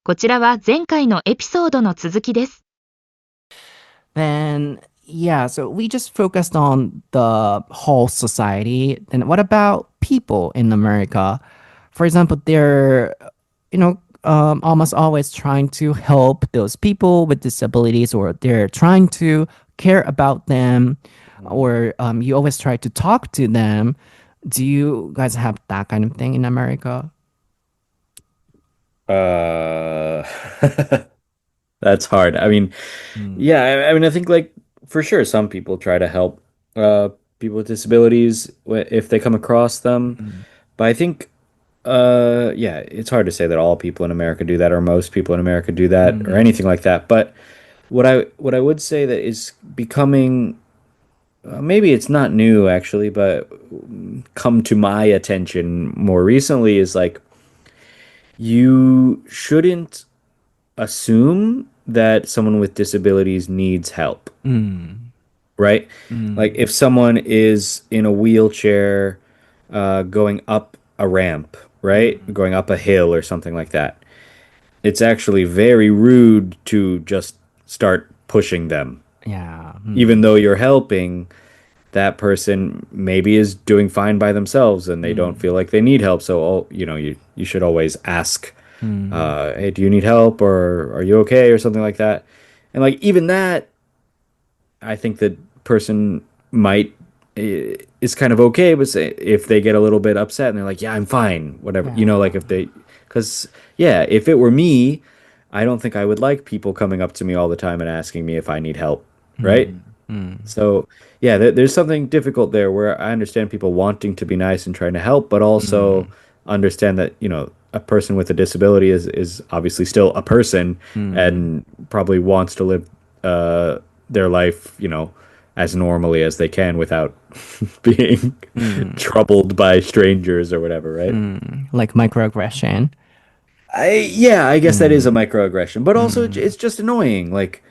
こちらは前回のエピソードの続きです。Then, yeah, so we just focused on the whole society. Then what about people in America? For example, they're, almost always trying to help those people with disabilities, or they're trying to care about them, or you always try to talk to them. Do you guys have that kind of thing in America? Uh, that's hard. I mean, Mm, yeah, I mean, I think like for sure some people try to help uh people with disabilities if they come across them. mm, But I think yeah, it's hard to say that all people in America do that or most people in America do that or mm, anything like that. But what I would say that is becoming maybe it's not new actually, but come to my attention more recently is like you shouldn't assume that someone with disabilities needs help, mm, right? Like mm, if someone is in a wheelchair going up a ramp, right? mm. Going up a hill or something like that. It's actually very rude to just start pushing them. Yeah. Even Mm, though you're helping, that person maybe is doing fine by themselves and they don't mm, feel like they need help. So, you should always ask, mm. hey, do you need help or are you okay or something like that. And like even that, I think the person might is kind of okay, but say, if they get a little bit upset and they're like, yeah, I'm fine, whatever, like Yeah. if they, because yeah, if it were me, I don't think I would like people coming up to me all the time and asking me if I need help, right? Mm, mm, So yeah, there's something difficult there where I understand people wanting to be nice and trying to help, but also mm, understand that, a person with a disability is obviously still a person mm, and probably wants to live their life, as normally as they can without being mm, troubled by strangers or whatever, right? like microaggression. Yeah, I guess that is a Mm, microaggression, but also mm, it's just annoying. Like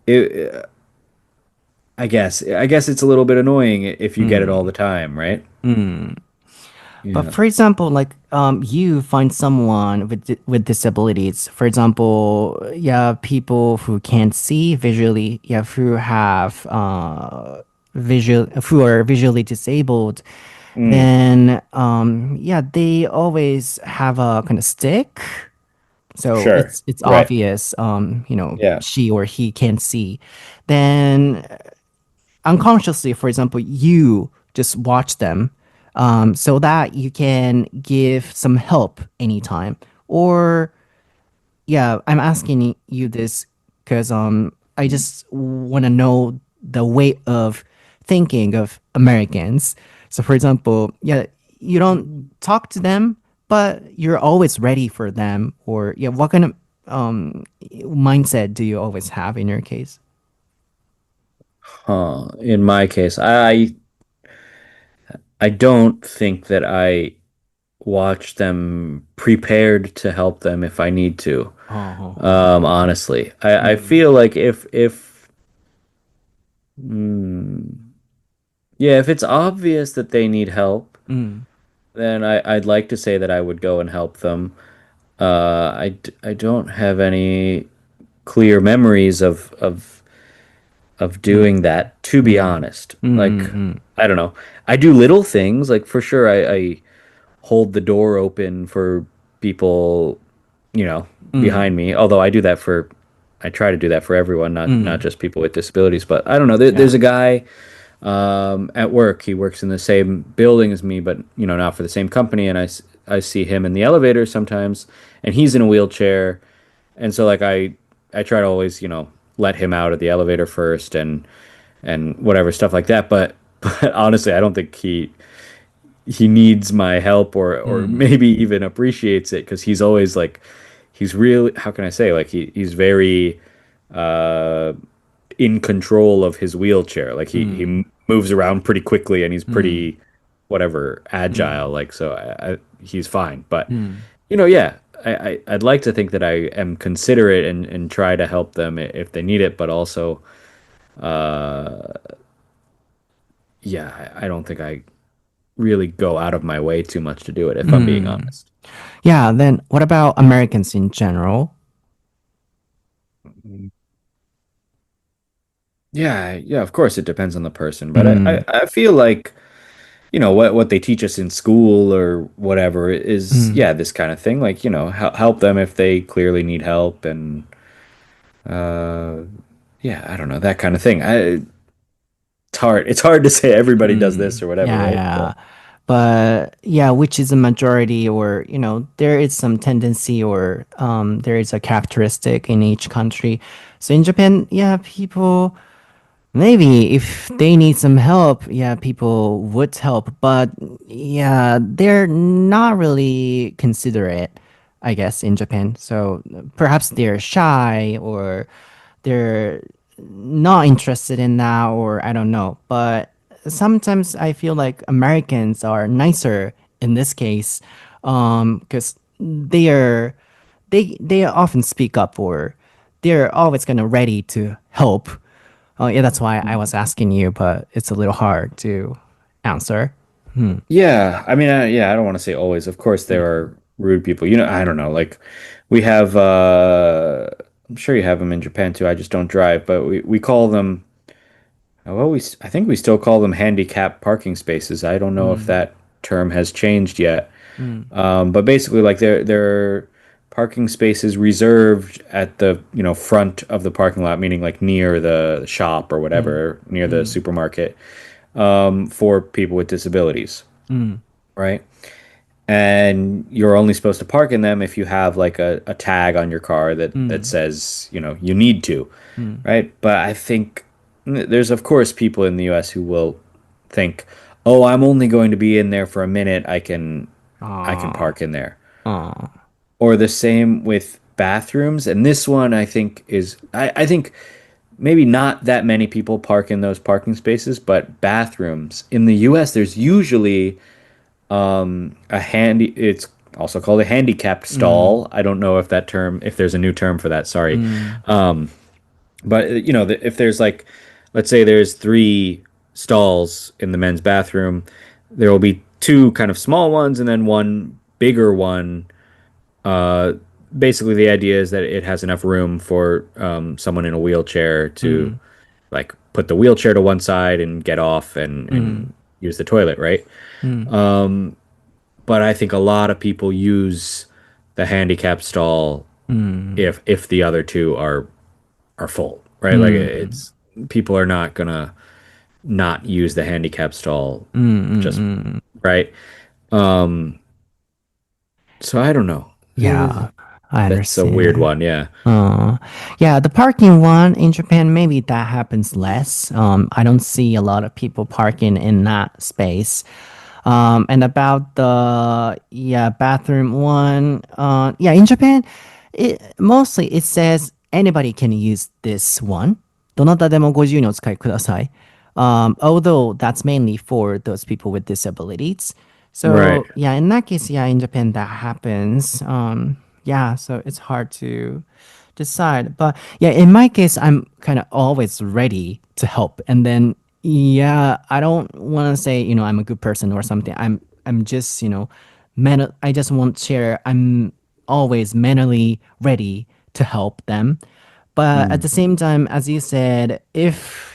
it, I guess it's a little bit annoying if you get it all mm, the time, right? mm. But Yeah. for example, like you find someone with with disabilities. For example, yeah, people who can't see visually, yeah, who have who are visually disabled. Mm, Then yeah, they always have a kind of stick. So sure. it's Right. obvious, Yeah. she or he can't see. Then unconsciously, for example, you just watch them, so that you can give some help anytime. Or yeah, I'm asking you this because I just want to know the way of thinking of Americans. So for example, yeah, you don't talk to them, but you're always ready for them. Or yeah, what kind of mindset do you always have in your case? Huh. In my case, I don't think that I watch them prepared to help them if I need to. Oh, Honestly, I mm, feel like if mm, yeah, if it's obvious that they need help, mm, then I'd like to say that I would go and help them. I don't have any clear memories of mm, doing that, to be mm, honest. Like, mm, I don't know. I do little things, like for sure I hold the door open for people, you know, mm, behind me. Although I try to do that for everyone, not mm, just people with disabilities. But I don't know. yeah. There's a guy at work. He works in the same building as me, but not for the same company. And I see him in the elevator sometimes, and he's in a wheelchair, and so like I try to always let him out of the elevator first and whatever stuff like that. But but honestly, I don't think he needs my help or Mm, maybe even appreciates it because he's always like he's really, how can I say, like he's very uh in control of his wheelchair. Like he mm, moves around pretty quickly and he's mm, pretty whatever agile. mm, Like so, he's fine. But mm, yeah, I'd like to think that I am considerate and try to help them if they need it, but also uh yeah, I don't think I really go out of my way too much to do it if I'm being mm. honest. Yeah, then what about Americans in general? Yeah, of course it depends on the person, but I, うん、I, I feel like, what they teach us in school or whatever う is, ん。yeah, this kind of thing. Like, help them if they clearly need help and, uh, yeah, I don't know, that kind of thing. It's hard to say everybody does this Mm, or whatever, yeah, right? But yeah. But yeah, which is a majority, or there is some tendency, or there is a characteristic in each country. So in Japan, yeah, people maybe if they need some help, yeah, people would help. But yeah, they're not really considerate, I guess, in Japan. So perhaps they're shy or they're not interested in that, or I don't know. But sometimes I feel like Americans are nicer in this case, because they often speak up, or they're always kind of ready to help. Oh yeah, that's why I was asking you, but it's a little hard to answer. yeah, I mean, yeah, I don't want to say always. Of course, there are rude people. I don't know. Like, we have, I'm sure you have them in Japan too. I just don't drive, but we call them, well, I think we still call them handicap parking spaces. I don't know if Mm, that term has changed yet. mm, But basically, like, there are parking spaces reserved at the, front of the parking lot, meaning like near the shop or mm, whatever, near the mm, supermarket, for people with disabilities, mm, right? And you're only supposed to park in them if you have like a tag on your car that mm, says, you need to, mm. right? But I think there's of course people in the US who will think, "Oh, I'm only going to be in there for a minute. I can Ah, park in there." ah, Or the same with bathrooms. And this one I think I think maybe not that many people park in those parking spaces, but bathrooms in the US there's usually it's also called a handicapped mm, stall. I don't know if there's a new term for that, sorry. mm, But if there's like, let's say there's three stalls in the men's bathroom, there will be two kind of small ones and then one bigger one. uh Basically the idea is that it has enough room for someone in a wheelchair to mm, like put the wheelchair to one side and get off and mm, use the toilet, right? mm, But I think a lot of people use the handicap stall mm, if the other two are full, right? Like mm, it's people are not gonna not use the handicap stall mm, mm, just mm. right. Um, so I don't know. Yeah, I That's a weird understand. one, yeah. Uh, yeah, the parking one in Japan, maybe that happens less. I don't see a lot of people parking in that space. And about the yeah bathroom one, yeah, in Japan, it says anybody can use this one. どなたでもご自由にお使いください. Although that's mainly for those people with disabilities. Right. So yeah, in that case, yeah, in Japan that happens. Yeah, so it's hard to decide. But yeah, in my case, I'm kind of always ready to help. And then yeah, I don't want to say, I'm a good person or something. I'm just, I just want to share. I'm always mentally ready to help them. But at Mm, the same time, as you said, if,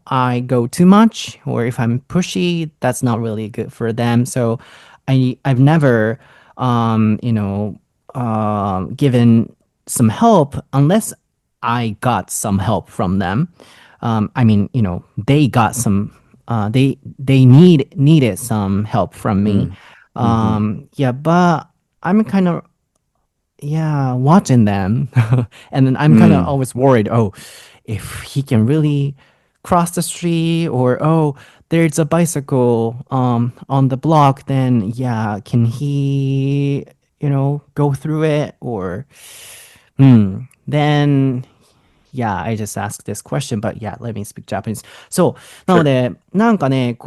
I go too much or if I'm pushy, that's not really good for them. So I've never, given some help unless I got some help from them. I mean, they got some, they needed some help from me. mm, hmm. Yeah, but I'm kind of yeah, watching them. And then I'm kind of Mm, always worried, oh, if he can really cross the street or oh, there's a bicycle on the block, then yeah, can he, go through it or then yeah, I just asked this question, but yeah, let me speak Japanese. そう。なの sure. で、なんかね、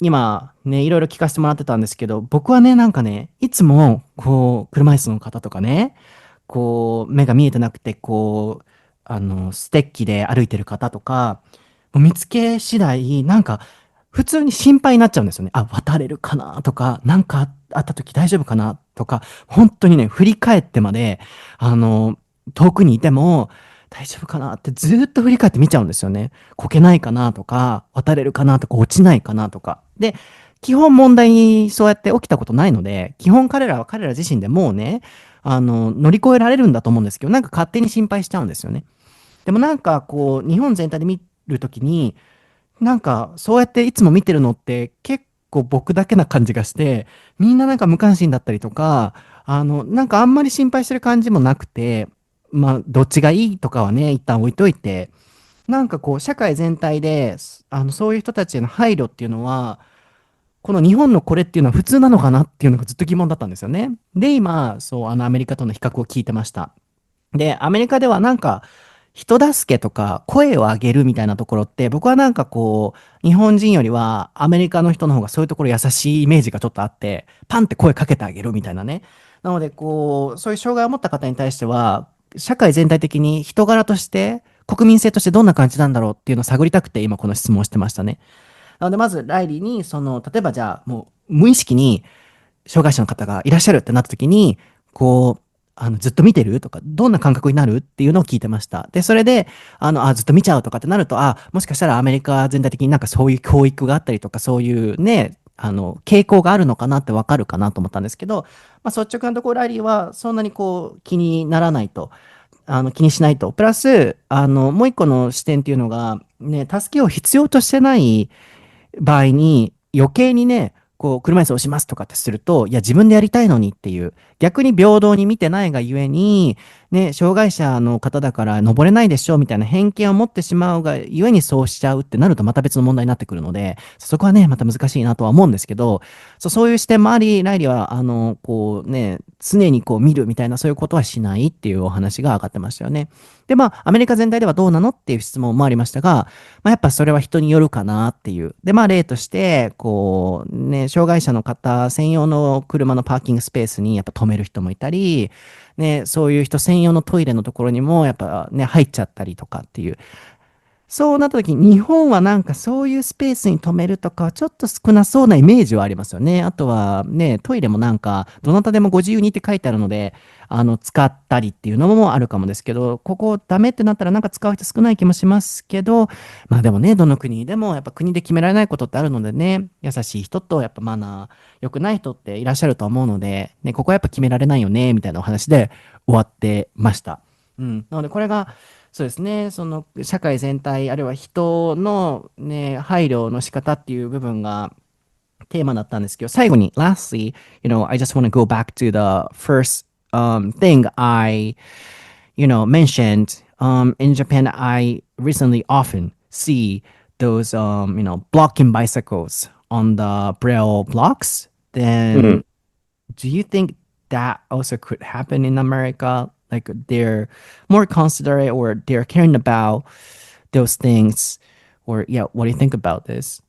今ね、いろいろ聞かせてもらってたんですけど、僕はね、なんかね、いつも、車椅子の方とかね、目が見えてなくて、ステッキで歩いてる方とか、もう見つけ次第、なんか、普通に心配になっちゃうんですよね。あ、渡れるかなとか、なんかあった時大丈夫かなとか、本当にね、振り返ってまで、あの、遠くにいても大丈夫かなってずっと振り返って見ちゃうんですよね。こけないかなとか、渡れるかなとか、落ちないかなとか。で、基本問題にそうやって起きたことないので、基本彼らは彼ら自身でもうね、乗り越えられるんだと思うんですけど、なんか勝手に心配しちゃうんですよね。でもなんかこう、日本全体で見るときに、なんかそうやっていつも見てるのって結構僕だけな感じがして、みんななんか無関心だったりとか、なんかあんまり心配してる感じもなくて、まあ、どっちがいいとかはね、一旦置いといて、なんかこう、社会全体で、そういう人たちへの配慮っていうのは、この日本のこれっていうのは普通なのかなっていうのがずっと疑問だったんですよね。で、今、そう、アメリカとの比較を聞いてました。で、アメリカではなんか、人助けとか声を上げるみたいなところって、僕はなんかこう、日本人よりはアメリカの人の方がそういうところ優しいイメージがちょっとあって、パンって声かけてあげるみたいなね。なので、こう、そういう障害を持った方に対しては、社会全体的に人柄として、国民性としてどんな感じなんだろうっていうのを探りたくて、今この質問をしてましたね。なので、まず、ライリーに、例えばじゃあ、もう、無意識に、障害者の方がいらっしゃるってなった時に、こう、ずっと見てるとか、どんな感覚になるっていうのを聞いてました。で、それで、ずっと見ちゃうとかってなると、もしかしたらアメリカ全体的になんかそういう教育があったりとか、そういうね、傾向があるのかなってわかるかなと思ったんですけど、まあ、率直なところ、ライリーはそんなにこう、気にならないと。気にしないと。プラス、もう一個の視点っていうのが、ね、助けを必要としてない場合に余計にね、こう、車椅子を押しますとかってすると、いや、自分でやりたいのにっていう、逆に平等に見てないがゆえに、ね、障害者の方だから登れないでしょみたいな偏見を持ってしまうがゆえにそうしちゃうってなるとまた別の問題になってくるので、そこはね、また難しいなとは思うんですけど、そういう視点もあり、ライリーは、こうね、常にこう見るみたいなそういうことはしないっていうお話が上がってましたよね。で、まあ、アメリカ全体ではどうなのっていう質問もありましたが、まあ、やっぱそれは人によるかなっていう。で、まあ、例として、こう、ね、障害者の方専用の車のパーキングスペースにやっぱ止める人もいたり、ね、そういう人専用のトイレのところにもやっぱね、入っちゃったりとかっていう。そうなった時に日本はなんかそういうスペースに止めるとかはちょっと少なそうなイメージはありますよね。あとはね、トイレもなんかどなたでもご自由にって書いてあるので、使ったりっていうのもあるかもですけど、ここダメってなったらなんか使う人少ない気もしますけど、まあでもね、どの国でもやっぱ国で決められないことってあるのでね、優しい人とやっぱマナー良くない人っていらっしゃると思うので、ね、ここはやっぱ決められないよね、みたいなお話で終わってました。うん。なのでこれがそうですね。その社会全体、あるいは人のね、配慮の仕方っていう部分がテーマだったんですけど、最後に、lastly, I just want to go back to the first thing I, mentioned. In Japan, I recently often see those, blocking bicycles on the braille blocks. うん。Then do you think that also could happen in America? Like they're more considerate or they're caring about those things? Or yeah, what do you think about this?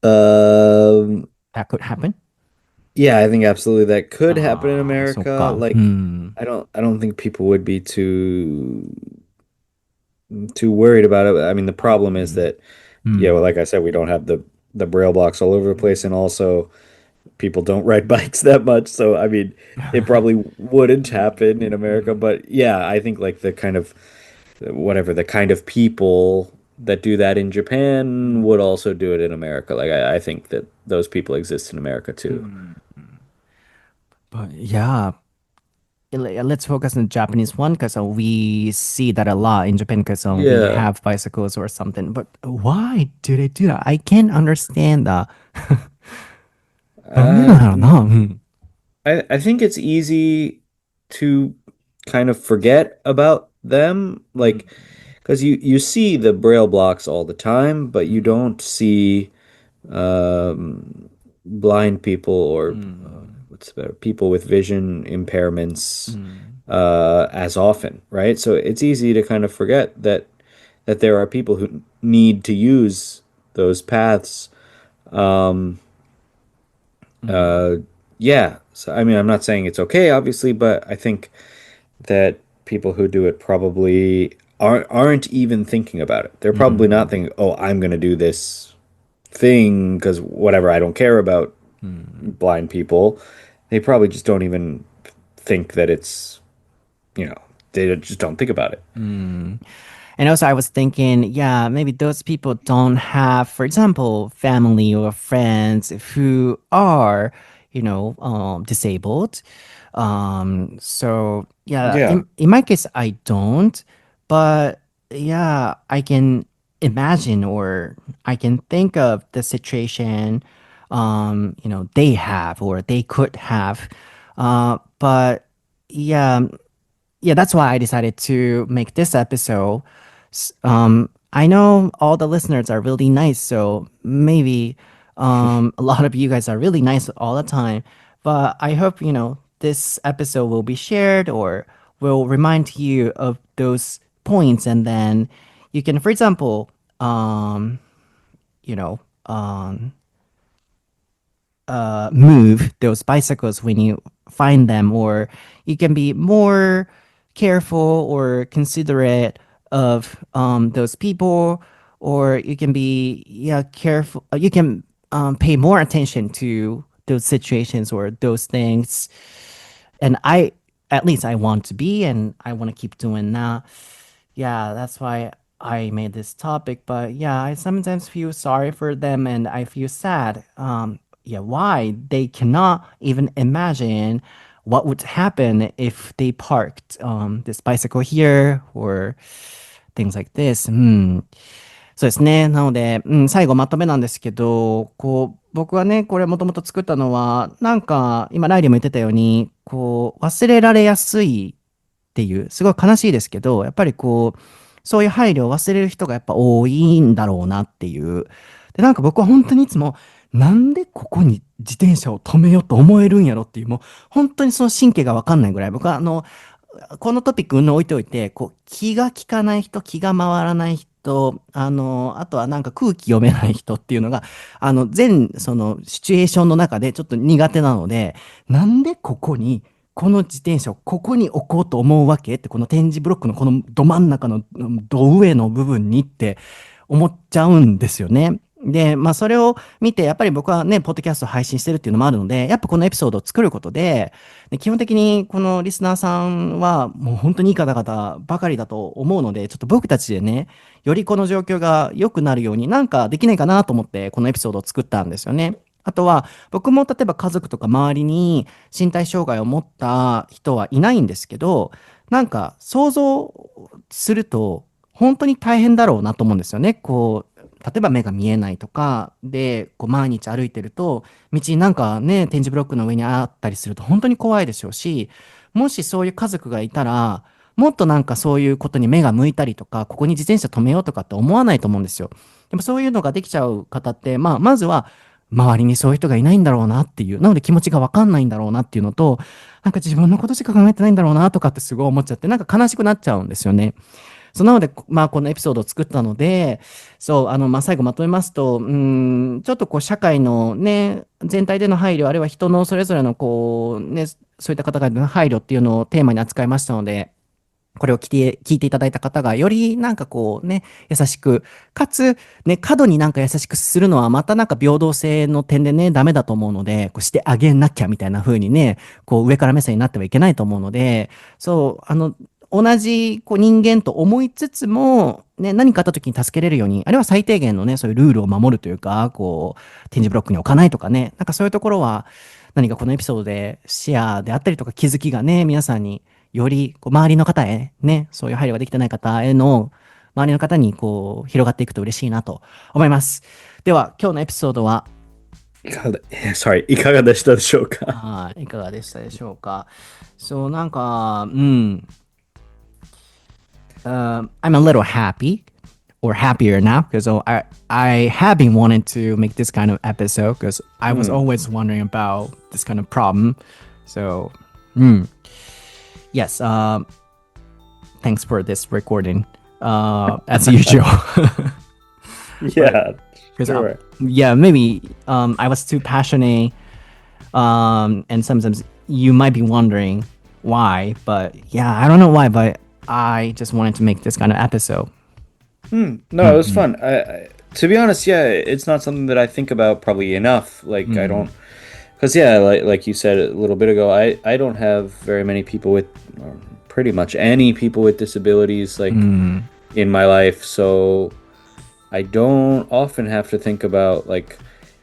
Um, That could happen? yeah, I think absolutely that could happen in ああ、そっ America. か。う Like, ん。I don't think people would be too worried about it. I mean, the あー、problem う is ん。that, う yeah, well, ん。like I said, we don't have the braille blocks all over the place, and also people don't ride bikes that much. So, I mean, it probably wouldn't うん。happen in う America. ん。But yeah, I think like the kind of whatever the kind of people that do that in う Japan ん。would also do it in America. Like I think that those people exist in America う too. ん。But yeah, let's focus on the Japanese one because we see that a lot in Japan because we Yeah. have bicycles or something. But why do they do that? I can't understand that. なんでなんやろな。うん。I think it's easy to kind of forget about them, うん。like because you see the braille blocks all the time, but う you ん。don't see blind people う or ん。what's better, people with vision う impairments ん。as often, right? So it's easy to kind of forget that there are people who need to use those paths. Um, うん。uh, yeah. So I mean, I'm not saying it's okay, obviously, but I think that people who do it probably aren't even thinking about it. They're う probably not ん。thinking, "Oh, I'm going to do this thing because whatever, I don't care about うん。blind people." They probably just don't even think that it's they just don't think about it. And also, I was thinking, yeah, maybe those people don't have, for example, family or friends who are, disabled. So, Yeah. in my case, I don't. But yeah, I can imagine or I can think of the situation, they have or they could have. But yeah, that's why I decided to make this episode. I know all the listeners are really nice, so maybe a lot of you guys are really nice all the time. But I hope, this episode will be shared or will remind you of those points. And then you can, for example, you know, um, move those bicycles when you find them, or you can be more careful or considerate of those people, or you can be careful. You can pay more attention to those situations or those things. And at least I want to be, and I want to keep doing that. Yeah, that's why I made this topic. But yeah, I sometimes feel sorry for them, and I feel sad. Why they cannot even imagine what would happen if they parked this bicycle here or things like this. そうですね。なので、最後まとめなんですけど、僕はね、これもともと作ったのは、なんか、今、ライリーも言ってたように、忘れられやすいっていう、すごい悲しいですけど、やっぱりそういう配慮を忘れる人がやっぱ多いんだろうなっていう。で、なんか僕は本当にいつも、なんでここに自転車を止めようと思えるんやろっていう、もう本当にその神経がわかんないぐらい、僕はこのトピック置いておいて、気が利かない人、気が回らない人、あとはなんか空気読めない人っていうのが、そのシチュエーションの中でちょっと苦手なので、なんでこの自転車をここに置こうと思うわけって、この点字ブロックのこのど真ん中のど上の部分にって思っちゃうんですよね。で、それを見て、やっぱり僕はね、ポッドキャストを配信してるっていうのもあるので、やっぱこのエピソードを作ることで、基本的にこのリスナーさんはもう本当にいい方々ばかりだと思うので、ちょっと僕たちでね、よりこの状況が良くなるようになんかできないかなと思って、このエピソードを作ったんですよね。あとは、僕も例えば家族とか周りに身体障害を持った人はいないんですけど、なんか想像すると本当に大変だろうなと思うんですよね。例えば目が見えないとかで、毎日歩いてると、道になんかね、点字ブロックの上にあったりすると本当に怖いでしょうし、もしそういう家族がいたら、もっとなんかそういうことに目が向いたりとか、ここに自転車止めようとかって思わないと思うんですよ。でもそういうのができちゃう方って、まずは、周りにそういう人がいないんだろうなっていう、なので気持ちがわかんないんだろうなっていうのと、なんか自分のことしか考えてないんだろうなとかってすごい思っちゃって、なんか悲しくなっちゃうんですよね。なので、このエピソードを作ったので、最後まとめますと、ちょっと社会のね、全体での配慮、あるいは人のそれぞれのそういった方々の配慮っていうのをテーマに扱いましたので、これを聞いていただいた方が、よりなんか優しく、かつ、ね、過度になんか優しくするのは、またなんか平等性の点でね、ダメだと思うので、してあげなきゃみたいな風にね、上から目線になってはいけないと思うので、同じ人間と思いつつも、ね、何かあった時に助けれるように、あるいは最低限のね、そういうルールを守るというか、点字ブロックに置かないとかね、なんかそういうところは、何かこのエピソードでシェアであったりとか気づきがね、皆さんにより周りの方へね、そういう配慮ができてない方への、周りの方に広がっていくと嬉しいなと思います。では、今日のエピソードは、いかがでしたでしょうか？いかがでしたでしょうか？なんか、I'm a little happy or happier now because I have been wanting to make this kind of episode because I was always wondering about this kind of problem. So, yes, thanks for this recording, as usual. Yeah, sure. Maybe I was too passionate, and sometimes you might be wondering why, but yeah, I don't know why, but I just wanted to make this kind of episode. No, it was fun. To be honest, it's not something that I think about probably enough. Like I don't, because like you said a little bit ago, I don't have very many people with pretty much any people with disabilities like in my life, so I don't often have to think about like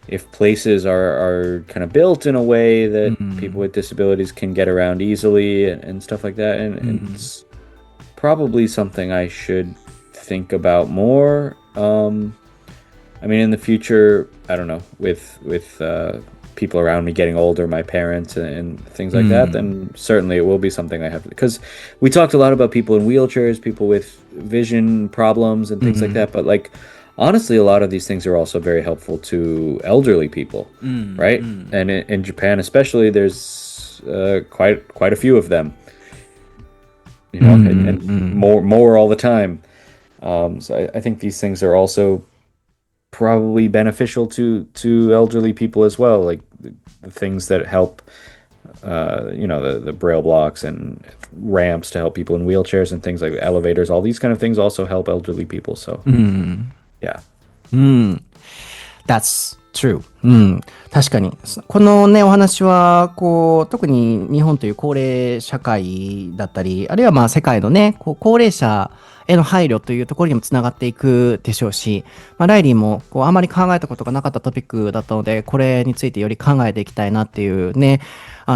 if places are kind of built in a way that people with disabilities can get around easily and stuff like that, and it's probably something I should think about more. I mean, in the future, I don't know, with people around me getting older, my parents and things like that, then certainly it will be something I have, because we talked a lot about people in wheelchairs, people with vision problems and things like that, but like honestly, a lot of these things are also very helpful to elderly people, right? And in Japan especially, there's quite a few of them, you know, and more all the time. So I think these things are also probably beneficial to elderly people as well, like the things that help, you know, the braille blocks and ramps to help people in wheelchairs and things like elevators, all these kind of things also help elderly people. So yeah. That's true. 確かに。このね、お話は、こう、特に日本という高齢社会だったり、あるいはまあ世界のね、こう高齢者への配慮というところにもつながっていくでしょうし、まあ、ライリーもこうあまり考えたことがなかったトピックだったので、これについてより考えていきたいなっていうね、コ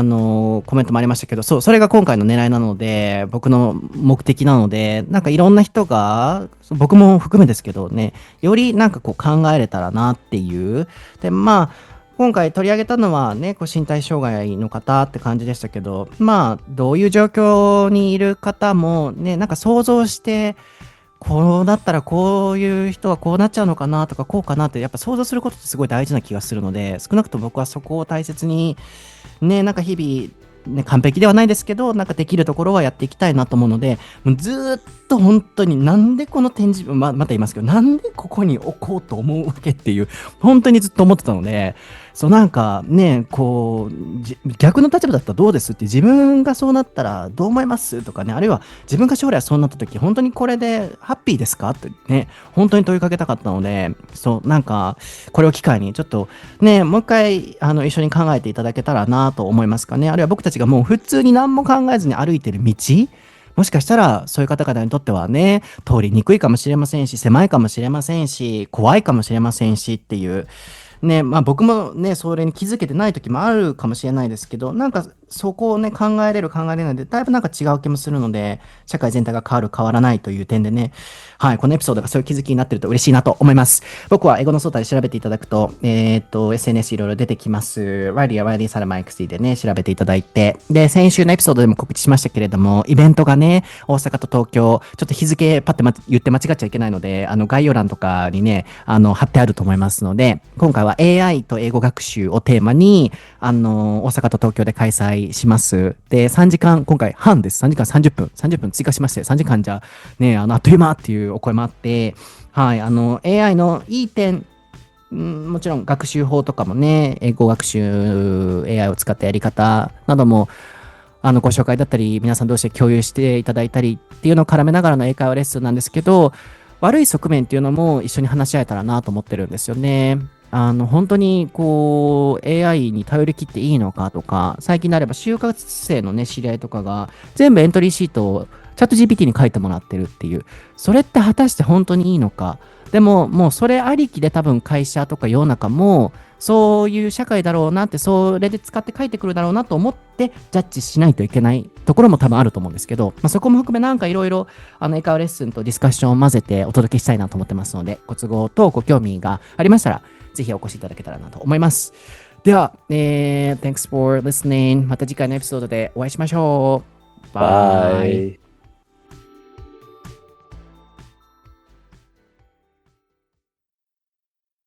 メントもありましたけど、それが今回の狙いなので、僕の目的なので、なんかいろんな人が、僕も含めですけどね、よりなんかこう考えれたらなっていう。で、まあ、今回取り上げたのはね、こう身体障害の方って感じでしたけど、まあ、どういう状況にいる方もね、なんか想像して、こうなったらこういう人はこうなっちゃうのかなとかこうかなってやっぱ想像することってすごい大事な気がするので、少なくとも僕はそこを大切にね、なんか日々ね、完璧ではないですけど、なんかできるところはやっていきたいなと思うので、もうずーっと本当になんでこの展示、また言いますけど、なんでここに置こうと思うわけっていう、本当にずっと思ってたので、そうなんかね、こう、逆の立場だったらどうですって自分がそうなったらどう思いますとかね、あるいは自分が将来そうなった時、本当にこれでハッピーですかってね、本当に問いかけたかったので、そう、なんか、これを機会にちょっとね、もう一回、一緒に考えていただけたらなと思いますかね。あるいは僕たちがもう普通に何も考えずに歩いてる道、もしかしたらそういう方々にとってはね、通りにくいかもしれませんし、狭いかもしれませんし、怖いかもしれませんしっていう、ね、まあ僕もね、それに気づけてない時もあるかもしれないですけど、なんかそこをね、考えれないで、だいぶなんか違う気もするので、社会全体が変わる変わらないという点でね、はい、このエピソードがそういう気づきになってると嬉しいなと思います。僕は英語のソータで調べていただくと、SNS いろいろ出てきます。ライリーやライリーサラマイクシーでね、調べていただいて、で、先週のエピソードでも告知しましたけれども、イベントがね、大阪と東京、ちょっと日付パッて言って間違っちゃいけないので、概要欄とかにね、貼ってあると思いますので、今回は AI と英語学習をテーマに、大阪と東京で開催します。で、3時間、今回半です。3時間30分追加しまして、3時間じゃ、ね、あっという間っていうお声もあって、はい、AI のいい点、もちろん学習法とかもね、英語学習 AI を使ったやり方なども、ご紹介だったり、皆さん同士で共有していただいたりっていうのを絡めながらの英会話レッスンなんですけど、悪い側面っていうのも一緒に話し合えたらなと思ってるんですよね。本当にこう AI に頼り切っていいのかとか、最近であれば就活生のね、知り合いとかが全部エントリーシートをチャット GPT に書いてもらってるっていう、それって果たして本当にいいのか。でももうそれありきで多分会社とか世の中もそういう社会だろうなって、それで使って書いてくるだろうなと思ってジャッジしないといけないところも多分あると思うんですけど、そこも含めなんかいろいろ英会話レッスンとディスカッションを混ぜてお届けしたいなと思ってますので、ご都合とご興味がありましたらぜひお越しいただけたらなと思います。では、Thanks for listening. また次回のエピソードでお会いしましょう。Bye.